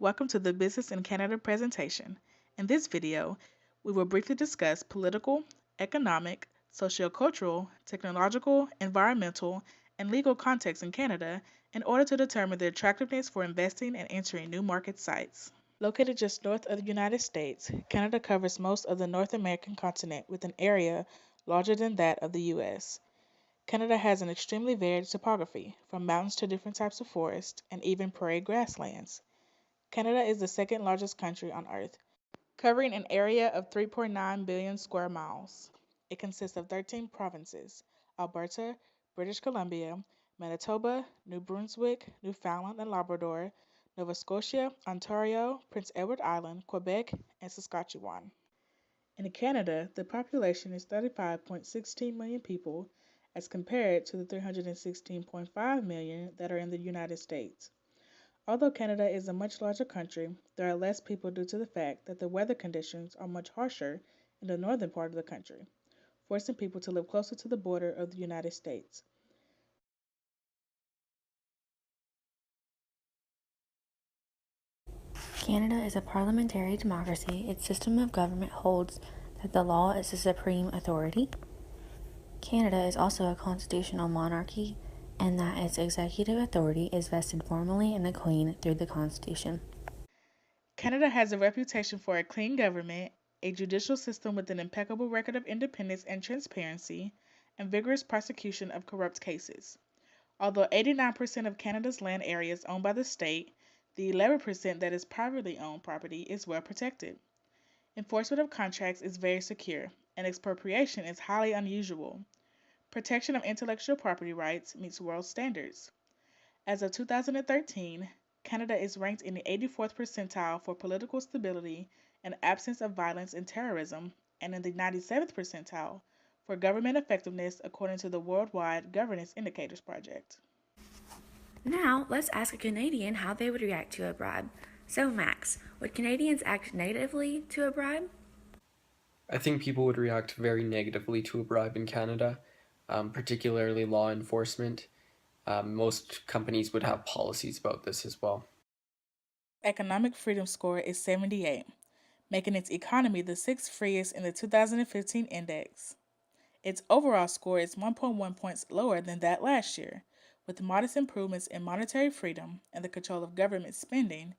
Welcome to the Business in Canada presentation. In this video, we will briefly discuss political, economic, sociocultural, technological, environmental, and legal contexts in Canada in order to determine the attractiveness for investing and entering new market sites. Located just north of the United States, Canada covers most of the North American continent with an area larger than that of the U.S. Canada has an extremely varied topography, from mountains to different types of forest and even prairie grasslands. Canada is the second largest country on Earth, covering an area of 3.9 billion square miles. It consists of 13 provinces: Alberta, British Columbia, Manitoba, New Brunswick, Newfoundland and Labrador, Nova Scotia, Ontario, Prince Edward Island, Quebec, and Saskatchewan. In Canada, the population is 35.16 million people as compared to the 316.5 million that are in the United States. Although Canada is a much larger country, there are less people due to the fact that the weather conditions are much harsher in the northern part of the country, forcing people to live closer to the border of the United States. Canada is a parliamentary democracy. Its system of government holds that the law is the supreme authority. Canada is also a constitutional monarchy, and that its executive authority is vested formally in the Queen through the Constitution. Canada has a reputation for a clean government, a judicial system with an impeccable record of independence and transparency, and vigorous prosecution of corrupt cases. Although 89% of Canada's land area is owned by the state, the 11% that is privately owned property is well protected. Enforcement of contracts is very secure, and expropriation is highly unusual. Protection of intellectual property rights meets world standards. As of 2013, Canada is ranked in the 84th percentile for political stability and absence of violence and terrorism, and in the 97th percentile for government effectiveness according to the Worldwide Governance Indicators Project. Now, let's ask a Canadian how they would react to a bribe. So, Max, would Canadians act negatively to a bribe? I think people would react very negatively to a bribe in Canada, particularly law enforcement. Most companies would have policies about this as well. Economic freedom score is 78, making its economy the sixth freest in the 2015 index. Its overall score is 1.1 points lower than that last year, with modest improvements in monetary freedom and the control of government spending,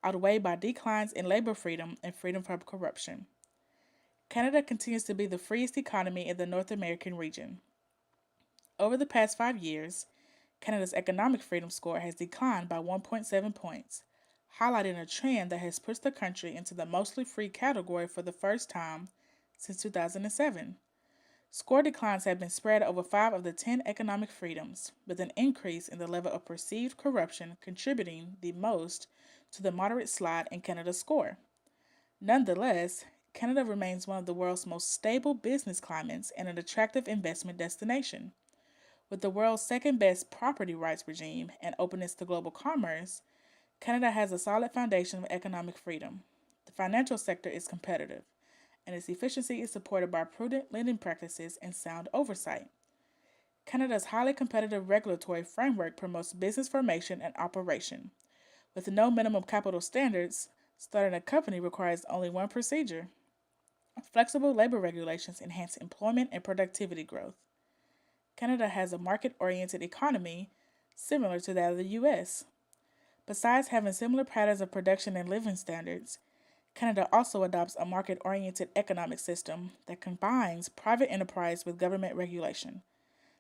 outweighed by declines in labor freedom and freedom from corruption. Canada continues to be the freest economy in the North American region. Over the past 5 years, Canada's economic freedom score has declined by 1.7 points, highlighting a trend that has pushed the country into the mostly free category for the first time since 2007. Score declines have been spread over 5 of the 10 economic freedoms, with an increase in the level of perceived corruption contributing the most to the moderate slide in Canada's score. Nonetheless, Canada remains one of the world's most stable business climates and an attractive investment destination. With the world's second-best property rights regime and openness to global commerce, Canada has a solid foundation of economic freedom. The financial sector is competitive, and its efficiency is supported by prudent lending practices and sound oversight. Canada's highly competitive regulatory framework promotes business formation and operation. With no minimum capital standards, starting a company requires only one procedure. Flexible labor regulations enhance employment and productivity growth. Canada has a market-oriented economy similar to that of the U.S. Besides having similar patterns of production and living standards, Canada also adopts a market-oriented economic system that combines private enterprise with government regulation.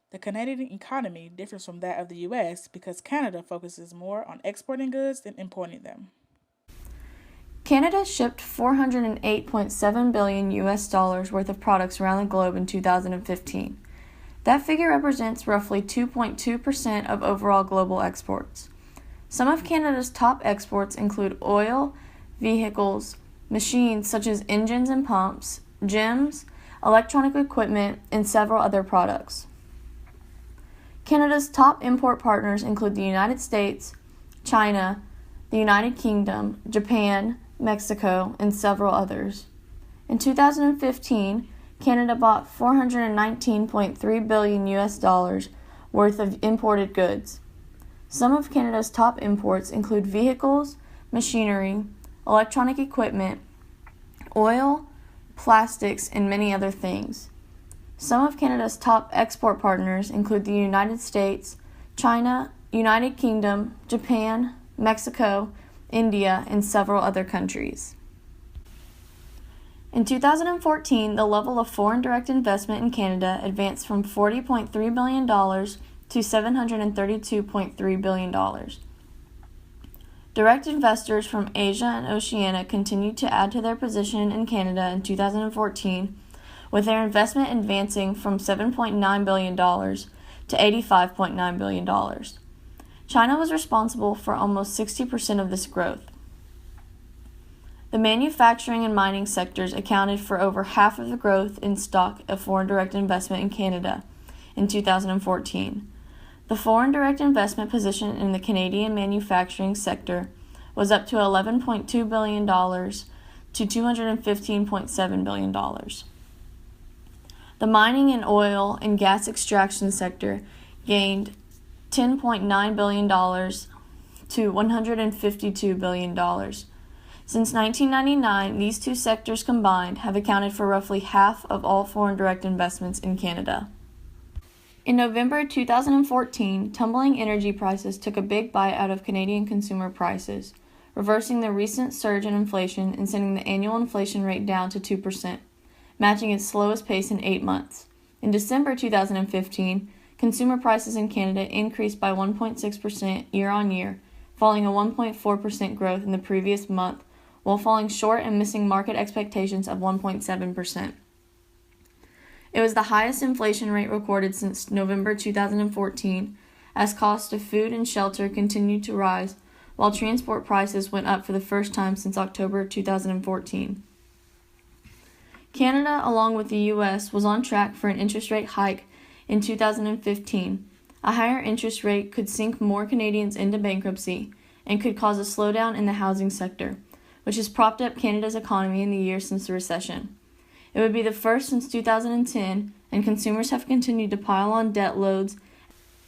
The Canadian economy differs from that of the U.S. because Canada focuses more on exporting goods than importing them. Canada shipped $408.7 billion worth of products around the globe in 2015. That figure represents roughly 2.2% of overall global exports. Some of Canada's top exports include oil, vehicles, machines such as engines and pumps, gyms, electronic equipment, and several other products. Canada's top import partners include the United States, China, the United Kingdom, Japan, Mexico, and several others. In 2015, Canada bought $419.3 billion worth of imported goods. Some of Canada's top imports include vehicles, machinery, electronic equipment, oil, plastics, and many other things. Some of Canada's top export partners include the United States, China, United Kingdom, Japan, Mexico, India, and several other countries. In 2014, the level of foreign direct investment in Canada advanced from $40.3 billion to $732.3 billion. Direct investors from Asia and Oceania continued to add to their position in Canada in 2014, with their investment advancing from $7.9 billion to $85.9 billion. China was responsible for almost 60% of this growth. The manufacturing and mining sectors accounted for over half of the growth in stock of foreign direct investment in Canada in 2014. The foreign direct investment position in the Canadian manufacturing sector was up to $11.2 billion to $215.7 billion. The mining and oil and gas extraction sector gained $10.9 billion to $152 billion. Since 1999, these two sectors combined have accounted for roughly half of all foreign direct investments in Canada. In November 2014, tumbling energy prices took a big bite out of Canadian consumer prices, reversing the recent surge in inflation and sending the annual inflation rate down to 2%, matching its slowest pace in 8 months. In December 2015, consumer prices in Canada increased by 1.6% year-on-year, following a 1.4% growth in the previous month, while falling short and missing market expectations of 1.7%. It was the highest inflation rate recorded since November 2014, as costs of food and shelter continued to rise, while transport prices went up for the first time since October 2014. Canada, along with the U.S., was on track for an interest rate hike in 2015. A higher interest rate could sink more Canadians into bankruptcy and could cause a slowdown in the housing sector, which has propped up Canada's economy in the years since the recession. It would be the first since 2010, and consumers have continued to pile on debt loads,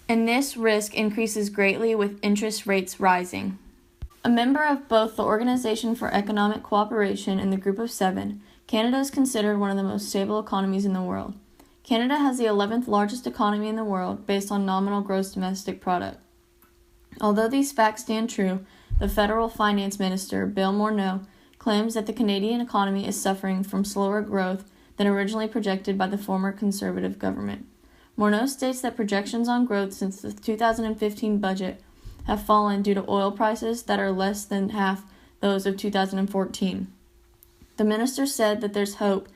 and this risk increases greatly with interest rates rising. A member of both the Organization for Economic Cooperation and the Group of Seven, Canada is considered one of the most stable economies in the world. Canada has the 11th largest economy in the world based on nominal gross domestic product. Although these facts stand true, the federal finance minister, Bill Morneau, claims that the Canadian economy is suffering from slower growth than originally projected by the former Conservative government. Morneau states that projections on growth since the 2015 budget have fallen due to oil prices that are less than half those of 2014. The minister said that there's hope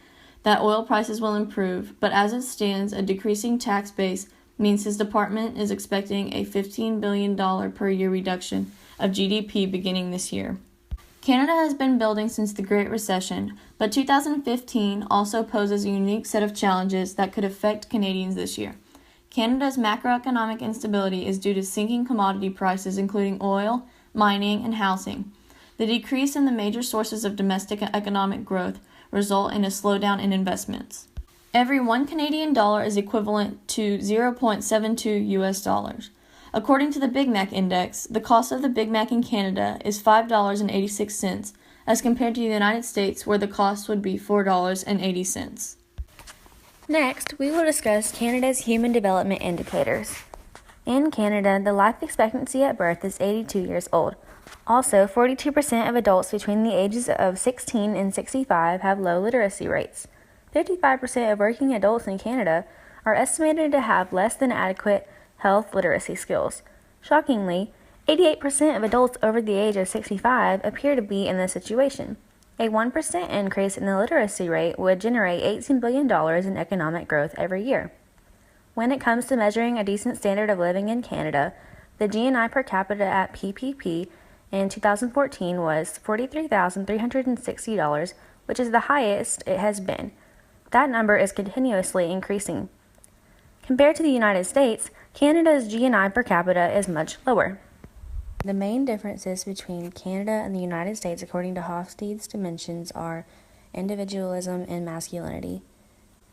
that oil prices will improve, but as it stands, a decreasing tax base means his department is expecting a $15 billion per year reduction of GDP beginning this year. Canada has been building since the Great Recession, but 2015 also poses a unique set of challenges that could affect Canadians this year. Canada's macroeconomic instability is due to sinking commodity prices, including oil, mining, and housing. The decrease in the major sources of domestic economic growth result in a slowdown in investments. Every $1 Canadian is equivalent to 0.72 US dollars. According to the Big Mac Index, the cost of the Big Mac in Canada is $5.86, as compared to the United States, where the cost would be $4.80. Next, we will discuss Canada's Human Development Indicators. In Canada, the life expectancy at birth is 82 years old. Also, 42% of adults between the ages of 16 and 65 have low literacy rates. 55% of working adults in Canada are estimated to have less than adequate health literacy skills. Shockingly, 88% of adults over the age of 65 appear to be in this situation. A 1% increase in the literacy rate would generate $18 billion in economic growth every year. When it comes to measuring a decent standard of living in Canada, the GNI per capita at PPP in 2014 was $43,360, which is the highest it has been. That number is continuously increasing. Compared to the United States, Canada's GNI per capita is much lower. The main differences between Canada and the United States, according to Hofstede's dimensions, are individualism and masculinity.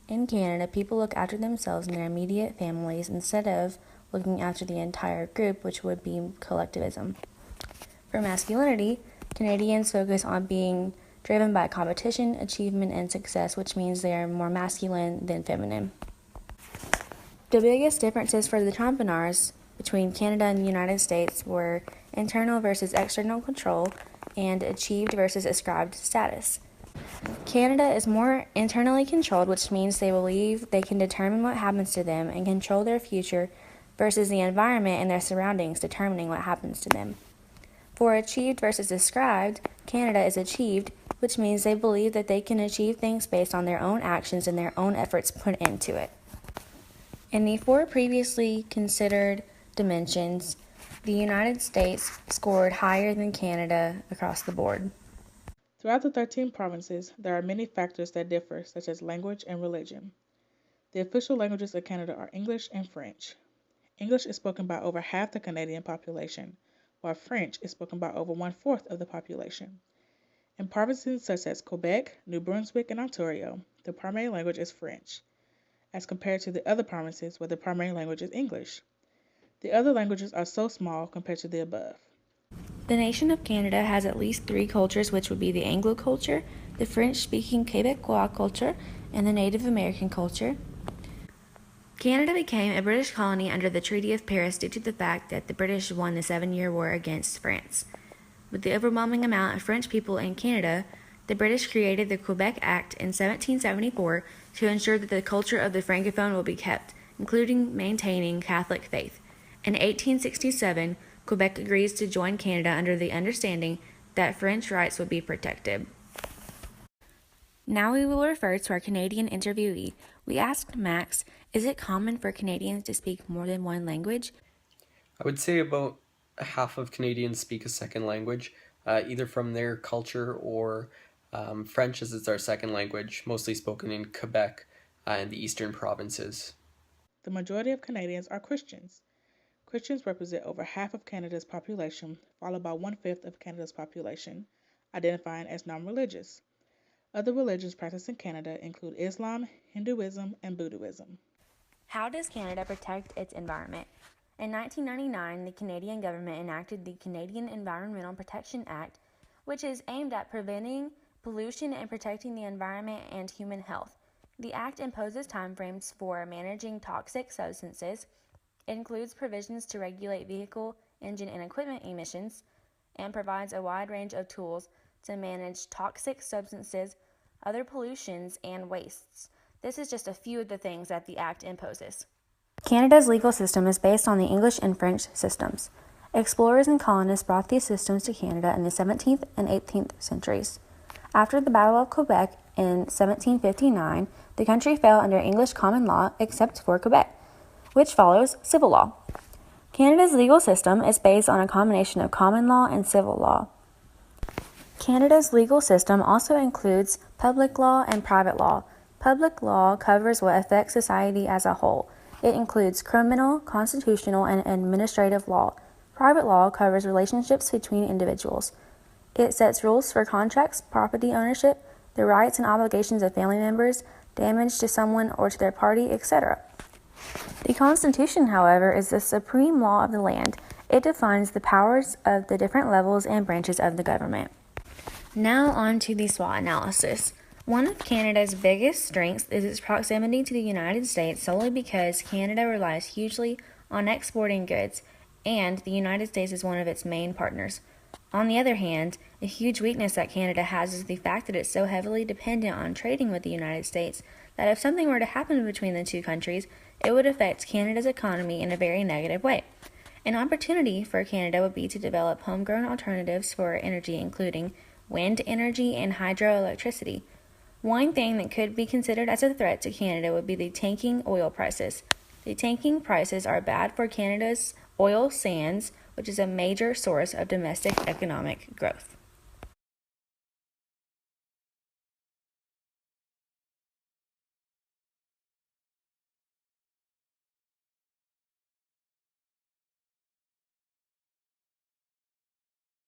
In Canada, people look after themselves and their immediate families instead of looking after the entire group, which would be collectivism. For masculinity, Canadians focus on being driven by competition, achievement, and success, which means they are more masculine than feminine. The biggest differences for the Trompenars between Canada and the United States were internal versus external control and achieved versus ascribed status. Canada is more internally controlled, which means they believe they can determine what happens to them and control their future, versus the environment and their surroundings determining what happens to them. For achieved versus ascribed, Canada is achieved, which means they believe that they can achieve things based on their own actions and their own efforts put into it. In the 4 previously considered dimensions, the United States scored higher than Canada across the board. Throughout the 13 provinces, there are many factors that differ, such as language and religion. The official languages of Canada are English and French. English is spoken by over half the Canadian population, while French is spoken by over 1/4 of the population. In provinces such as Quebec, New Brunswick, and Ontario, the primary language is French, as compared to the other provinces where the primary language is English. The other languages are so small compared to the above. The nation of Canada has at least 3 cultures, which would be the Anglo culture, the French-speaking Quebecois culture, and the Native American culture. Canada became a British colony under the Treaty of Paris due to the fact that the British won the 7-Year War against France. With the overwhelming amount of French people in Canada, the British created the Quebec Act in 1774 to ensure that the culture of the Francophone will be kept, including maintaining Catholic faith. In 1867, Quebec agrees to join Canada under the understanding that French rights would be protected. Now we will refer to our Canadian interviewee. We asked Max, is it common for Canadians to speak more than one language? I would say about half of Canadians speak a second language, either from their culture or French, as it's our second language, mostly spoken in Quebec and the eastern provinces. The majority of Canadians are Christians. Christians represent over half of Canada's population, followed by 1/5 of Canada's population, identifying as non-religious. Other religions practiced in Canada include Islam, Hinduism, and Buddhism. How does Canada protect its environment? In 1999, the Canadian government enacted the Canadian Environmental Protection Act, which is aimed at preventing pollution and protecting the environment and human health. The act imposes timeframes for managing toxic substances. It includes provisions to regulate vehicle, engine, and equipment emissions, and provides a wide range of tools to manage toxic substances, other pollutions, and wastes. This is just a few of the things that the Act imposes. Canada's legal system is based on the English and French systems. Explorers and colonists brought these systems to Canada in the 17th and 18th centuries. After the Battle of Quebec in 1759, the country fell under English common law except for Quebec, which follows civil law. Canada's legal system is based on a combination of common law and civil law. Canada's legal system also includes public law and private law. Public law covers what affects society as a whole. It includes criminal, constitutional, and administrative law. Private law covers relationships between individuals. It sets rules for contracts, property ownership, the rights and obligations of family members, damage to someone or to their party, etc. The Constitution, however, is the supreme law of the land. It defines the powers of the different levels and branches of the government. Now on to the SWOT analysis. One of Canada's biggest strengths is its proximity to the United States solely because Canada relies hugely on exporting goods, and the United States is one of its main partners. On the other hand, a huge weakness that Canada has is the fact that it's so heavily dependent on trading with the United States that if something were to happen between the two countries, it would affect Canada's economy in a very negative way. An opportunity for Canada would be to develop homegrown alternatives for energy, including wind energy and hydroelectricity. One thing that could be considered as a threat to Canada would be the tanking oil prices. The tanking prices are bad for Canada's oil sands, which is a major source of domestic economic growth.